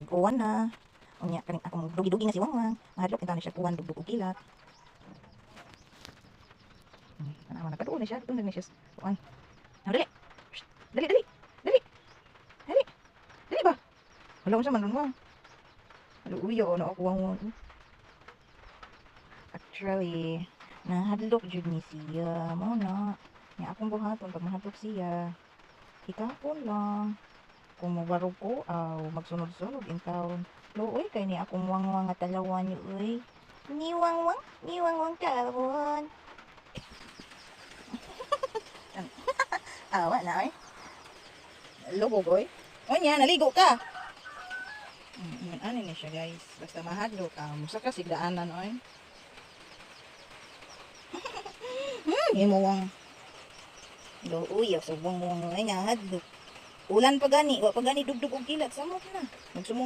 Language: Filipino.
Kuwan na. Unya kaning akong dugi-dugi nga si Wangwang. Mahadlok kita na siya kuwan dugdug og kilat. Ana man nagkaduol na siya, tungod na siya. Kuan. Dali. Shh, dali, dali. Dali. Dali. Dali ba? Wala mo siya man mo. Ano uyo na ako Wangwang. Actually, nahadlok jud ni siya. Mao na. Nga akong buhaton pag mahadlok siya. Hikapon lang. Kung mabarog ko, magsunod-sunod in town. Luoy, kay ni akong wangwang at talawan niyo, uy. Ni wangwang kalawon. Awa na, oy. Lubog, oy. O niya, naligo ka. Ano ni siya, guys. Basta mahadlo ka. Musa ka sigdaanan, oy. Himuwang. Luoy, subong mo nga, hadlo. Ulan pa gani, wa pa gani dugdug og kilat, samot na. Magsumong